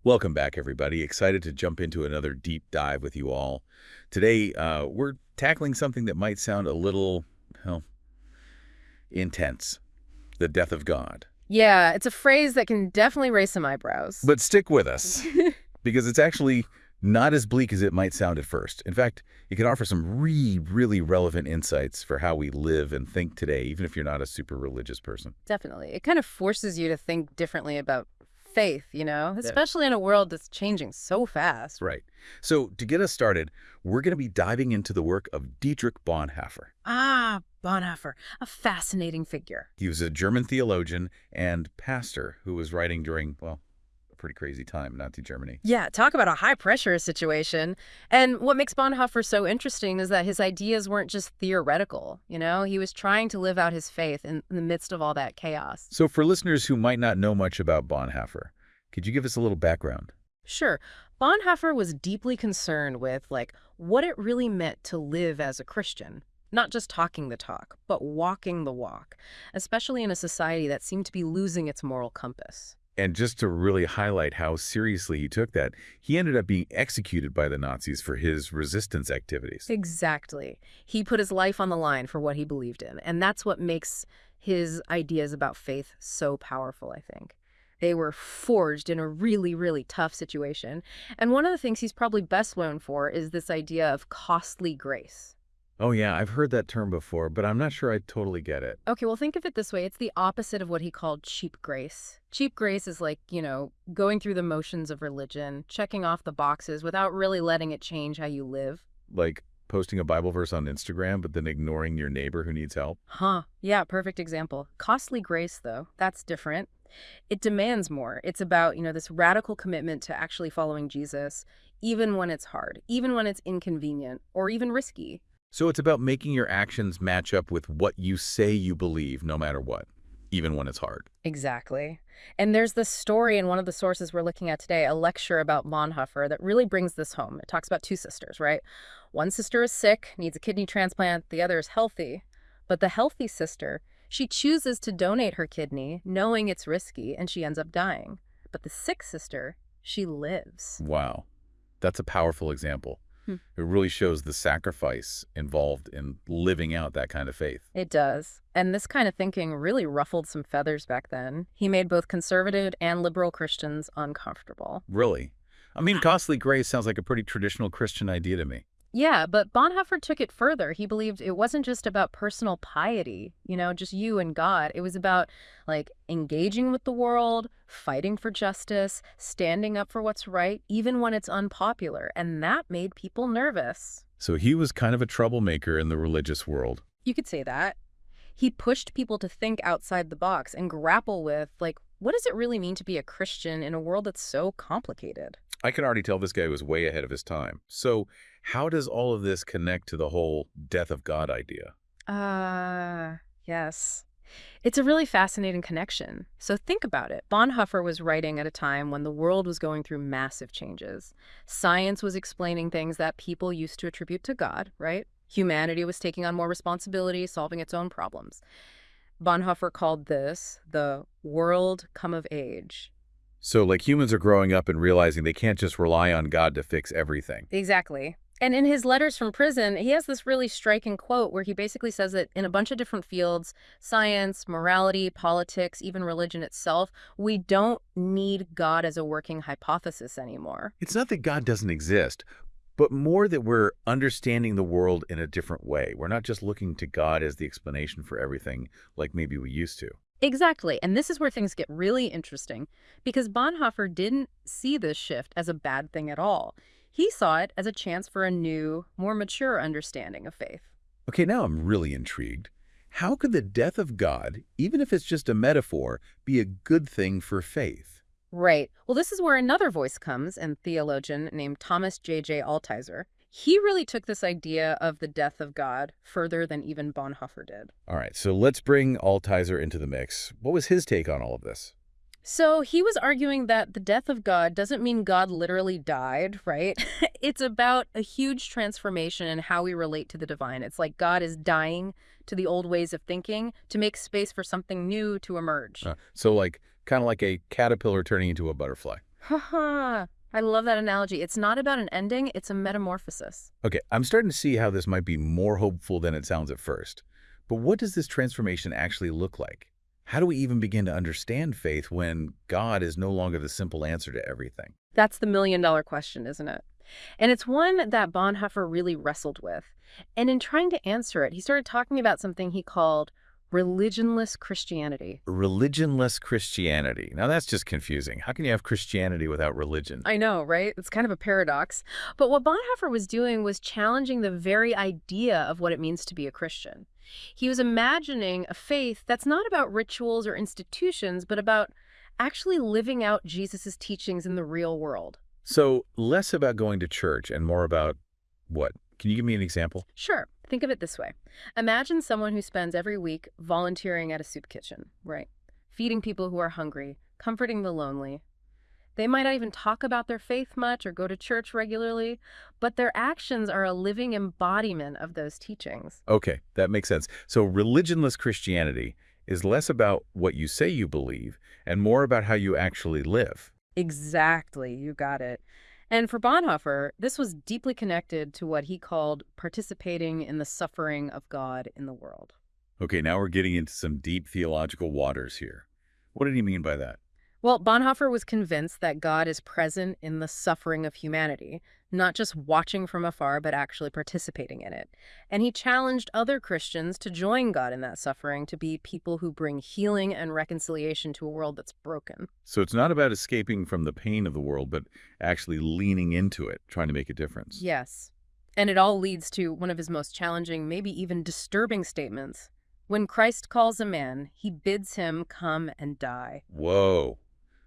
Welcome back, everybody. Excited to jump into another deep dive with you all. Today, we're tackling something that might sound a little, well, intense. The death of God. Yeah, it's a phrase that can definitely raise some eyebrows. But stick with us, because it's actually not as bleak as it might sound at first. In fact, it can offer some really relevant insights for how we live and think today, even if you're not a super religious person. Definitely. It kind of forces you to think differently about faith, especially in a world that's changing so fast. Right. So to get us started, we're going to be diving into the work of Dietrich Bonhoeffer. Ah, Bonhoeffer, a fascinating figure. He was a German theologian and pastor who was writing during, well, a pretty crazy time, Nazi Germany. Yeah, talk about a high-pressure situation. And what makes Bonhoeffer so interesting is that his ideas weren't just theoretical, He was trying to live out his faith in the midst of all that chaos. So for listeners who might not know much about Bonhoeffer, could you give us a little background? Sure. Bonhoeffer was deeply concerned with, what it really meant to live as a Christian. Not just talking the talk, but walking the walk, especially in a society that seemed to be losing its moral compass. And just to really highlight how seriously he took that, he ended up being executed by the Nazis for his resistance activities. Exactly. He put his life on the line for what he believed in, and that's what makes his ideas about faith so powerful, I think. They were forged in a really tough situation. And one of the things he's probably best known for is this idea of costly grace. Oh yeah, I've heard that term before, but I'm not sure I totally get it. Okay, well, think of it this way. It's the opposite of what he called cheap grace. Cheap grace is like, going through the motions of religion, checking off the boxes without really letting it change how you live. Like posting a Bible verse on Instagram, but then ignoring your neighbor who needs help? Huh. Yeah, perfect example. Costly grace, though, that's different. It demands more. It's about, this radical commitment to actually following Jesus, even when it's hard, even when it's inconvenient, or even risky. So it's about making your actions match up with what you say you believe, no matter what, even when it's hard. Exactly. And there's this story in one of the sources we're looking at today, a lecture about Bonhoeffer that really brings this home. It talks about two sisters, right? One sister is sick, needs a kidney transplant. The other is healthy. But the healthy sister, she chooses to donate her kidney, knowing it's risky, and she ends up dying. But the sick sister, she lives. Wow. That's a powerful example. It really shows the sacrifice involved in living out that kind of faith. It does. And this kind of thinking really ruffled some feathers back then. He made both conservative and liberal Christians uncomfortable. Really? I mean, costly grace sounds like a pretty traditional Christian idea to me. Yeah, but Bonhoeffer took it further. He believed it wasn't just about personal piety, just you and God. It was about, engaging with the world, fighting for justice, standing up for what's right, even when it's unpopular. And that made people nervous. So he was kind of a troublemaker in the religious world. You could say that. He pushed people to think outside the box and grapple with, what does it really mean to be a Christian in a world that's so complicated? I can already tell this guy was way ahead of his time. So how does all of this connect to the whole death of God idea? Yes. It's a really fascinating connection. So think about it. Bonhoeffer was writing at a time when the world was going through massive changes. Science was explaining things that people used to attribute to God, right? Humanity was taking on more responsibility, solving its own problems. Bonhoeffer called this the world come of age. So humans are growing up and realizing they can't just rely on God to fix everything. Exactly. And in his letters from prison, he has this really striking quote where he basically says that in a bunch of different fields, science, morality, politics, even religion itself, we don't need God as a working hypothesis anymore. It's not that God doesn't exist, but more that we're understanding the world in a different way. We're not just looking to God as the explanation for everything like maybe we used to. Exactly. And this is where things get really interesting, because Bonhoeffer didn't see this shift as a bad thing at all. He saw it as a chance for a new, more mature understanding of faith. Okay, now I'm really intrigued. How could the death of God, even if it's just a metaphor, be a good thing for faith? Right. Well, this is where another voice comes, a theologian named Thomas J.J. Altizer. He really took this idea of the death of God further than even Bonhoeffer did. All right, so let's bring Altizer into the mix. What was his take on all of this? So he was arguing that the death of God doesn't mean God literally died, right? It's about a huge transformation in how we relate to the divine. It's like God is dying to the old ways of thinking to make space for something new to emerge. So kind of like a caterpillar turning into a butterfly. Haha, I love that analogy. It's not about an ending, it's a metamorphosis. Okay, I'm starting to see how this might be more hopeful than it sounds at first. But what does this transformation actually look like? How do we even begin to understand faith when God is no longer the simple answer to everything? That's the million-dollar question, isn't it? And it's one that Bonhoeffer really wrestled with. And in trying to answer it, he started talking about something he called religionless Christianity. Religionless Christianity. Now that's just confusing. How can you have Christianity without religion? I know, right? It's kind of a paradox. But what Bonhoeffer was doing was challenging the very idea of what it means to be a Christian. He was imagining a faith that's not about rituals or institutions, but about actually living out Jesus' teachings in the real world. So less about going to church and more about what? Can you give me an example? Sure, think of it this way. Imagine someone who spends every week volunteering at a soup kitchen, right? Feeding people who are hungry, comforting the lonely. They might not even talk about their faith much or go to church regularly, but their actions are a living embodiment of those teachings. Okay, that makes sense. So religionless Christianity is less about what you say you believe and more about how you actually live. Exactly, you got it. And for Bonhoeffer, this was deeply connected to what he called participating in the suffering of God in the world. Okay, now we're getting into some deep theological waters here. What did he mean by that? Well, Bonhoeffer was convinced that God is present in the suffering of humanity, not just watching from afar, but actually participating in it. And he challenged other Christians to join God in that suffering, to be people who bring healing and reconciliation to a world that's broken. So it's not about escaping from the pain of the world, but actually leaning into it, trying to make a difference. Yes. And it all leads to one of his most challenging, maybe even disturbing statements. When Christ calls a man, he bids him come and die. Whoa,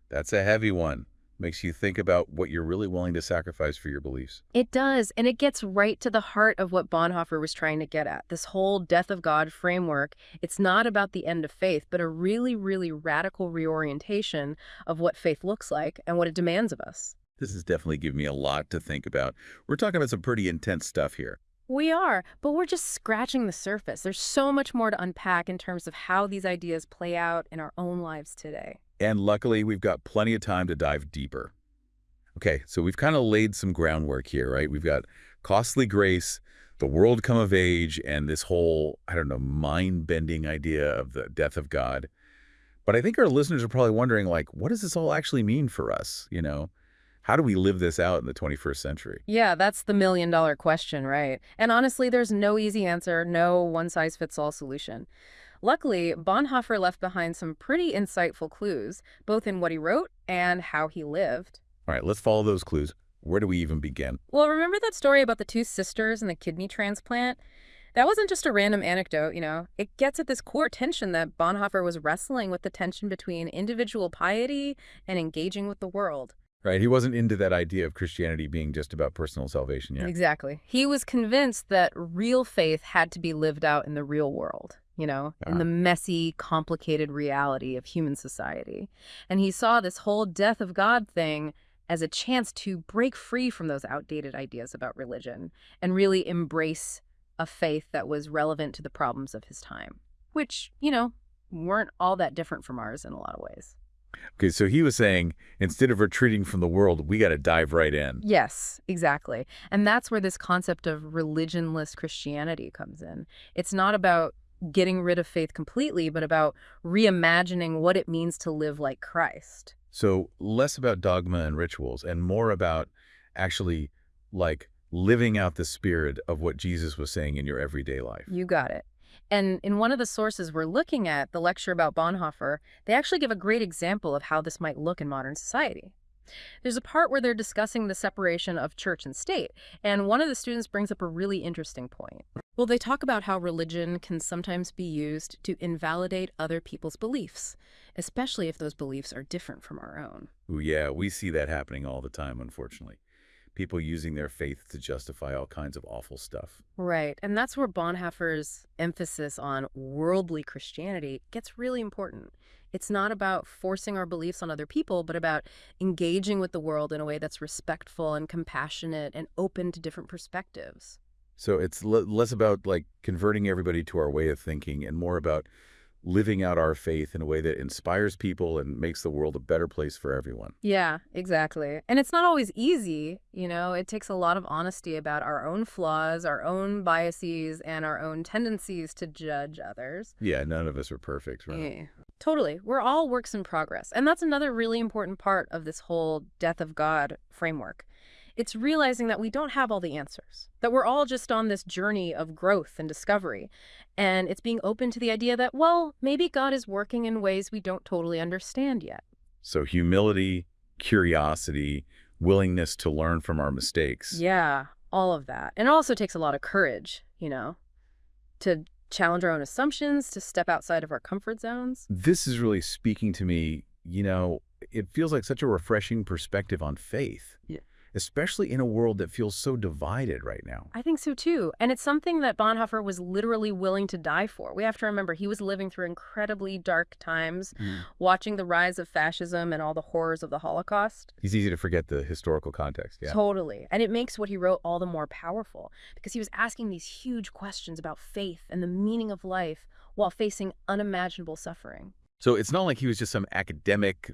that's a heavy one. Makes you think about what you're really willing to sacrifice for your beliefs. It does, and it gets right to the heart of what Bonhoeffer was trying to get at. This whole death of God framework, it's not about the end of faith, but a really, really radical reorientation of what faith looks like and what it demands of us. This has definitely given me a lot to think about. We're talking about some pretty intense stuff here. We are, but we're just scratching the surface. There's so much more to unpack in terms of how these ideas play out in our own lives today. And luckily, we've got plenty of time to dive deeper. Okay, so we've kind of laid some groundwork here, right? We've got costly grace, the world come of age, and this whole, I don't know, mind-bending idea of the death of God. But I think our listeners are probably wondering, like, what does this all actually mean for us, you know? How do we live this out in the 21st century? Yeah, that's the million-dollar question, right? And honestly, there's no easy answer, no one-size-fits-all solution. Luckily, Bonhoeffer left behind some pretty insightful clues, both in what he wrote and how he lived. All right, let's follow those clues. Where do we even begin? Well, remember that story about the two sisters and the kidney transplant? That wasn't just a random anecdote, you know. It gets at this core tension that Bonhoeffer was wrestling with, the tension between individual piety and engaging with the world. Right, he wasn't into that idea of Christianity being just about personal salvation yet. Exactly. He was convinced that real faith had to be lived out in the real world, you know, in the messy, complicated reality of human society. And he saw this whole death of God thing as a chance to break free from those outdated ideas about religion and really embrace a faith that was relevant to the problems of his time, which, you know, weren't all that different from ours in a lot of ways. Okay, so he was saying, instead of retreating from the world, we got to dive right in. Yes, exactly. And that's where this concept of religionless Christianity comes in. It's not about getting rid of faith completely, but about reimagining what it means to live like Christ. So less about dogma and rituals and more about actually, like, living out the spirit of what Jesus was saying in your everyday life. You got it. And in one of the sources we're looking at, the lecture about Bonhoeffer, they actually give a great example of how this might look in modern society. There's a part where they're discussing the separation of church and state, and one of the students brings up a really interesting point. Well, they talk about how religion can sometimes be used to invalidate other people's beliefs, especially if those beliefs are different from our own. Ooh, yeah, we see that happening all the time, unfortunately. People using their faith to justify all kinds of awful stuff. Right, and that's where Bonhoeffer's emphasis on worldly Christianity gets really important. It's not about forcing our beliefs on other people, but about engaging with the world in a way that's respectful and compassionate and open to different perspectives. So it's less about, like, converting everybody to our way of thinking and more about living out our faith in a way that inspires people and makes the world a better place for everyone. Yeah, exactly. And it's not always easy, you know, it takes a lot of honesty about our own flaws, our own biases, and our own tendencies to judge others. Yeah, none of us are perfect, right? Yeah, totally. We're all works in progress. And that's another really important part of this whole death of God framework. It's realizing that we don't have all the answers, that we're all just on this journey of growth and discovery. And it's being open to the idea that, well, maybe God is working in ways we don't totally understand yet. So humility, curiosity, willingness to learn from our mistakes. Yeah, all of that. And it also takes a lot of courage, you know, to challenge our own assumptions, to step outside of our comfort zones. This is really speaking to me, it feels like such a refreshing perspective on faith. Yeah. Especially in a world that feels so divided right now. I think so too. And it's something that Bonhoeffer was literally willing to die for. We have to remember he was living through incredibly dark times, watching the rise of fascism and all the horrors of the Holocaust. It's easy to forget the historical context, yeah. Totally. And it makes what he wrote all the more powerful because he was asking these huge questions about faith and the meaning of life while facing unimaginable suffering. So it's not like he was just some academic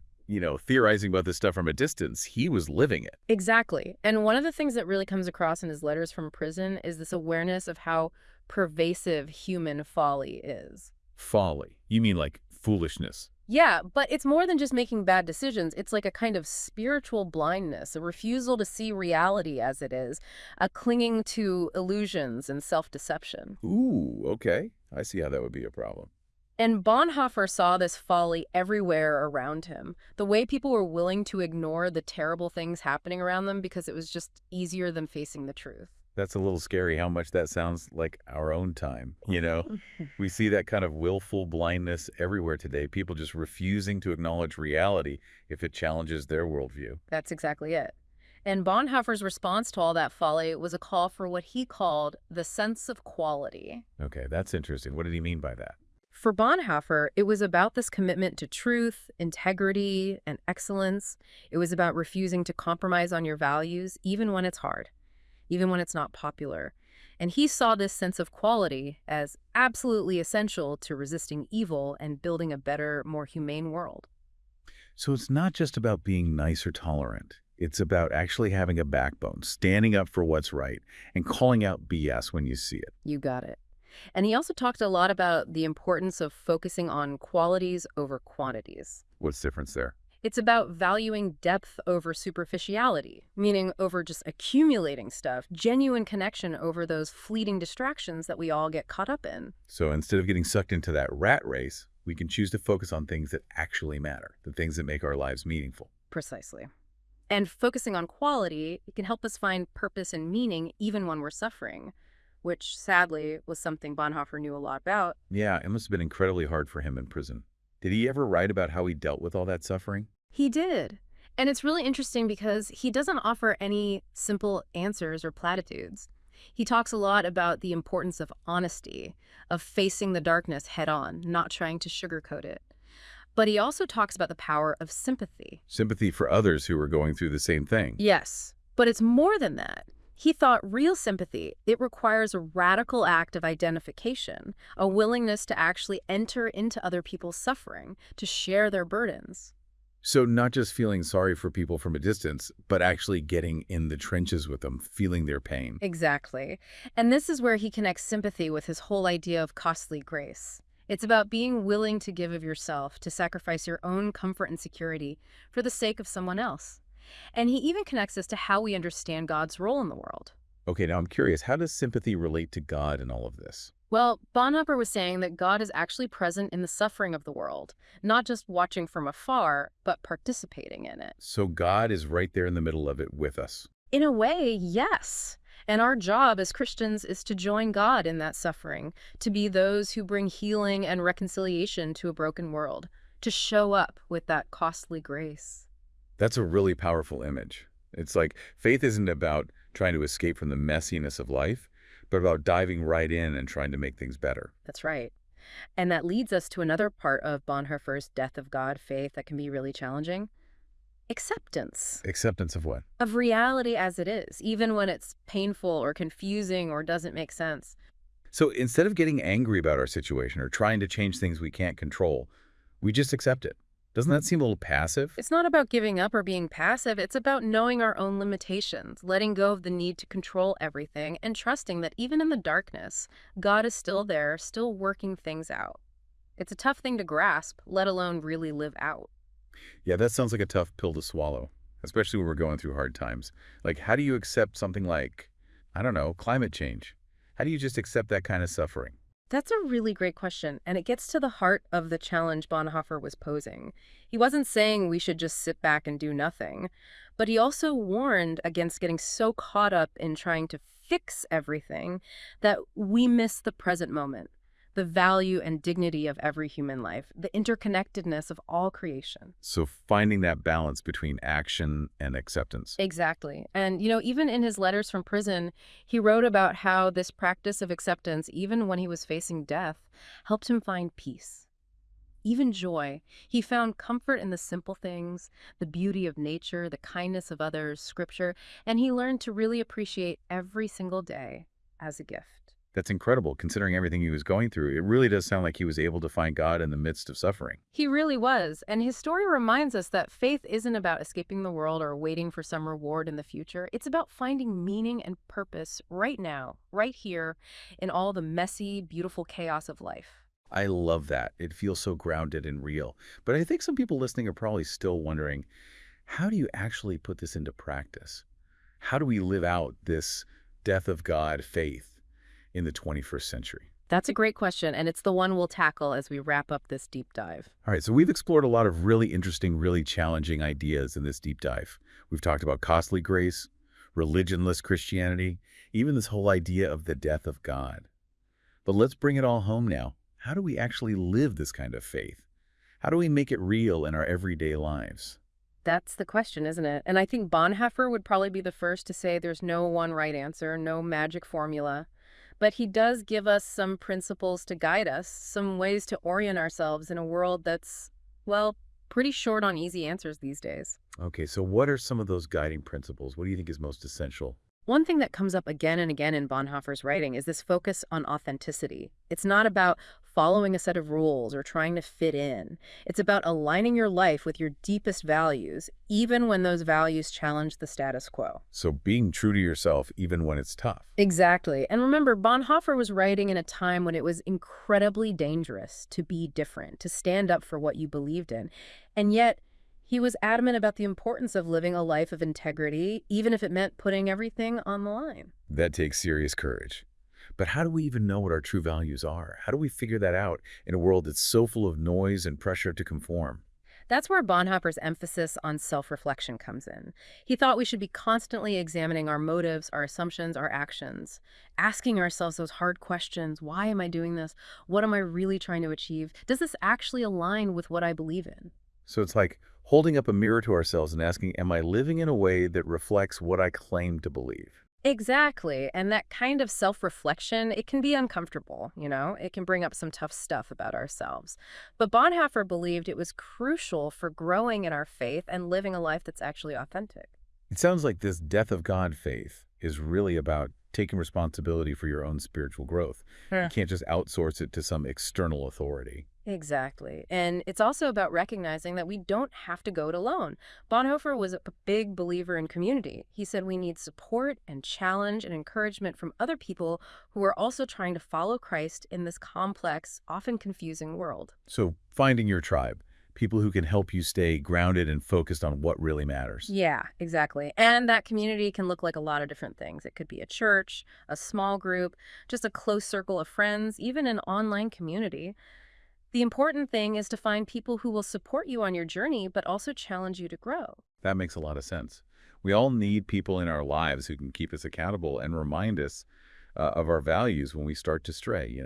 theorizing about this stuff from a distance. He was living it. Exactly. And one of the things that really comes across in his letters from prison is this awareness of how pervasive human folly is. Folly? You mean like foolishness? Yeah, but it's more than just making bad decisions. It's like a kind of spiritual blindness, a refusal to see reality as it is, a clinging to illusions and self-deception. Ooh, okay. I see how that would be a problem. And Bonhoeffer saw this folly everywhere around him. The way people were willing to ignore the terrible things happening around them because it was just easier than facing the truth. That's a little scary how much that sounds like our own time, We see that kind of willful blindness everywhere today, people just refusing to acknowledge reality if it challenges their worldview. That's exactly it. And Bonhoeffer's response to all that folly was a call for what he called the sense of quality. Okay, that's interesting. What did he mean by that? For Bonhoeffer, it was about this commitment to truth, integrity, and excellence. It was about refusing to compromise on your values, even when it's hard, even when it's not popular. And he saw this sense of quality as absolutely essential to resisting evil and building a better, more humane world. So it's not just about being nice or tolerant. It's about actually having a backbone, standing up for what's right, and calling out BS when you see it. You got it. And he also talked a lot about the importance of focusing on qualities over quantities. What's the difference there? It's about valuing depth over superficiality, meaning over just accumulating stuff, genuine connection over those fleeting distractions that we all get caught up in. So instead of getting sucked into that rat race, we can choose to focus on things that actually matter, the things that make our lives meaningful. Precisely. And focusing on quality, it can help us find purpose and meaning even when we're suffering, which sadly was something Bonhoeffer knew a lot about. Yeah, it must have been incredibly hard for him in prison. Did he ever write about how he dealt with all that suffering? He did. And it's really interesting because he doesn't offer any simple answers or platitudes. He talks a lot about the importance of honesty, of facing the darkness head on, not trying to sugarcoat it. But he also talks about the power of sympathy. Sympathy for others who are going through the same thing. Yes, but it's more than that. He thought real sympathy, it requires a radical act of identification, a willingness to actually enter into other people's suffering, to share their burdens. So not just feeling sorry for people from a distance, but actually getting in the trenches with them, feeling their pain. Exactly. And this is where he connects sympathy with his whole idea of costly grace. It's about being willing to give of yourself, to sacrifice your own comfort and security for the sake of someone else. And he even connects this to how we understand God's role in the world. Okay, now I'm curious, how does sympathy relate to God in all of this? Well, Bonhoeffer was saying that God is actually present in the suffering of the world, not just watching from afar, but participating in it. So God is right there in the middle of it with us. In a way, yes. And our job as Christians is to join God in that suffering, to be those who bring healing and reconciliation to a broken world, to show up with that costly grace. That's a really powerful image. It's like faith isn't about trying to escape from the messiness of life, but about diving right in and trying to make things better. That's right. And that leads us to another part of Bonhoeffer's death of God faith that can be really challenging. Acceptance. Acceptance of what? Of reality as it is, even when it's painful or confusing or doesn't make sense. So instead of getting angry about our situation or trying to change things we can't control, we just accept it. Doesn't that seem a little passive? It's not about giving up or being passive. It's about knowing our own limitations, letting go of the need to control everything, and trusting that even in the darkness, God is still there, still working things out. It's a tough thing to grasp, let alone really live out. Yeah, that sounds like a tough pill to swallow, especially when we're going through hard times. Like, how do you accept something like, I don't know, climate change? How do you just accept that kind of suffering? That's a really great question, and it gets to the heart of the challenge Bonhoeffer was posing. He wasn't saying we should just sit back and do nothing, but he also warned against getting so caught up in trying to fix everything that we miss the present moment, the value and dignity of every human life, the interconnectedness of all creation. So finding that balance between action and acceptance. Exactly. And, even in his letters from prison, he wrote about how this practice of acceptance, even when he was facing death, helped him find peace, even joy. He found comfort in the simple things, the beauty of nature, the kindness of others, scripture, and he learned to really appreciate every single day as a gift. That's incredible, considering everything he was going through. It really does sound like he was able to find God in the midst of suffering. He really was. And his story reminds us that faith isn't about escaping the world or waiting for some reward in the future. It's about finding meaning and purpose right now, right here, in all the messy, beautiful chaos of life. I love that. It feels so grounded and real. But I think some people listening are probably still wondering, how do you actually put this into practice? How do we live out this death of God faith in the 21st century? That's a great question, and it's the one we'll tackle as we wrap up this deep dive. All right, so we've explored a lot of really interesting, really challenging ideas in this deep dive. We've talked about costly grace, religionless Christianity, even this whole idea of the death of God. But let's bring it all home now. How do we actually live this kind of faith? How do we make it real in our everyday lives? That's the question, isn't it? And I think Bonhoeffer would probably be the first to say there's no one right answer, no magic formula. But he does give us some principles to guide us, some ways to orient ourselves in a world that's, well, pretty short on easy answers these days. Okay, so what are some of those guiding principles? What do you think is most essential? One thing that comes up again and again in Bonhoeffer's writing is this focus on authenticity. It's not about following a set of rules or trying to fit in. It's about aligning your life with your deepest values, even when those values challenge the status quo. So being true to yourself even when it's tough. Exactly. And remember, Bonhoeffer was writing in a time when it was incredibly dangerous to be different, to stand up for what you believed in. And yet, he was adamant about the importance of living a life of integrity, even if it meant putting everything on the line. That takes serious courage. But how do we even know what our true values are? How do we figure that out in a world that's so full of noise and pressure to conform? That's where Bonhoeffer's emphasis on self-reflection comes in. He thought we should be constantly examining our motives, our assumptions, our actions, asking ourselves those hard questions. Why am I doing this? What am I really trying to achieve? Does this actually align with what I believe in? So it's like holding up a mirror to ourselves and asking, am I living in a way that reflects what I claim to believe? Exactly. And that kind of self-reflection, it can be uncomfortable, It can bring up some tough stuff about ourselves. But Bonhoeffer believed it was crucial for growing in our faith and living a life that's actually authentic. It sounds like this death of God faith is really about taking responsibility for your own spiritual growth. You can't just outsource it to some external authority. Exactly. And it's also about recognizing that we don't have to go it alone. Bonhoeffer was a big believer in community. He said we need support and challenge and encouragement from other people who are also trying to follow Christ in this complex, often confusing world. So finding your tribe, people who can help you stay grounded and focused on what really matters. Yeah, exactly. And that community can look like a lot of different things. It could be a church, a small group, just a close circle of friends, even an online community. The important thing is to find people who will support you on your journey, but also challenge you to grow. That makes a lot of sense. We all need people in our lives who can keep us accountable and remind us of our values when we start to stray.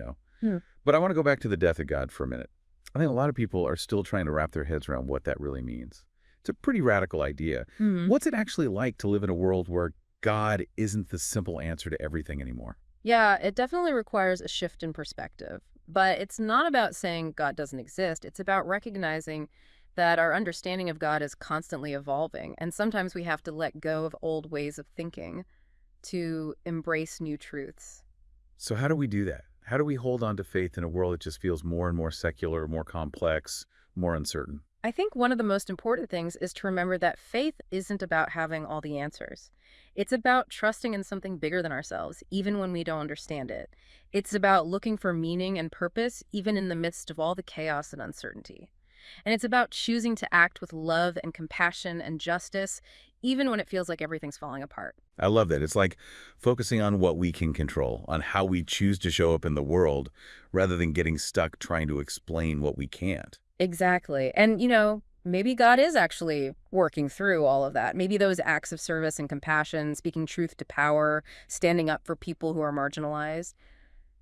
But I want to go back to the death of God for a minute. I think a lot of people are still trying to wrap their heads around what that really means. It's a pretty radical idea. What's it actually like to live in a world where God isn't the simple answer to everything anymore? Yeah, it definitely requires a shift in perspective. But it's not about saying God doesn't exist. It's about recognizing that our understanding of God is constantly evolving. And sometimes we have to let go of old ways of thinking to embrace new truths. So how do we do that? How do we hold on to faith in a world that just feels more and more secular, more complex, more uncertain? I think one of the most important things is to remember that faith isn't about having all the answers. It's about trusting in something bigger than ourselves, even when we don't understand it. It's about looking for meaning and purpose, even in the midst of all the chaos and uncertainty. And it's about choosing to act with love and compassion and justice, even when it feels like everything's falling apart. I love that. It's like focusing on what we can control, on how we choose to show up in the world, rather than getting stuck trying to explain what we can't. Exactly. And, maybe God is actually working through all of that. Maybe those acts of service and compassion, speaking truth to power, standing up for people who are marginalized,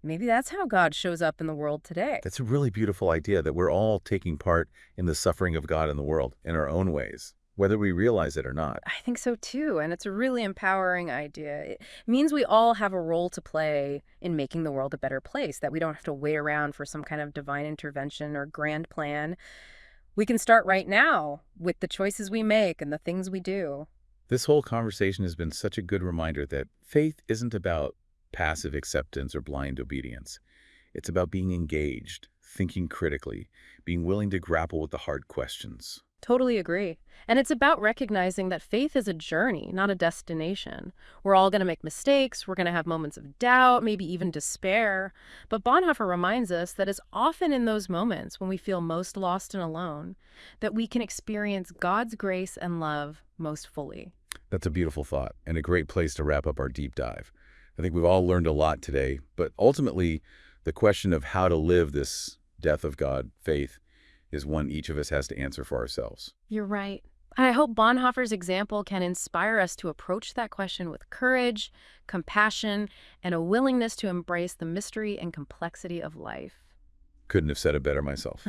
maybe that's how God shows up in the world today. That's a really beautiful idea that we're all taking part in the suffering of God in the world in our own ways, whether we realize it or not. I think so too. And it's a really empowering idea. It means we all have a role to play in making the world a better place, that we don't have to wait around for some kind of divine intervention or grand plan. We can start right now with the choices we make and the things we do. This whole conversation has been such a good reminder that faith isn't about passive acceptance or blind obedience. It's about being engaged, thinking critically, being willing to grapple with the hard questions. Totally agree. And it's about recognizing that faith is a journey, not a destination. We're all going to make mistakes. We're going to have moments of doubt, maybe even despair. But Bonhoeffer reminds us that it's often in those moments when we feel most lost and alone that we can experience God's grace and love most fully. That's a beautiful thought and a great place to wrap up our deep dive. I think we've all learned a lot today, but ultimately, the question of how to live this death of God, faith, is one each of us has to answer for ourselves. You're right. I hope Bonhoeffer's example can inspire us to approach that question with courage, compassion, and a willingness to embrace the mystery and complexity of life. Couldn't have said it better myself.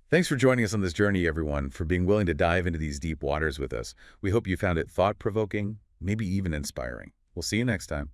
Thanks for joining us on this journey, everyone, for being willing to dive into these deep waters with us. We hope you found it thought-provoking, maybe even inspiring. We'll see you next time.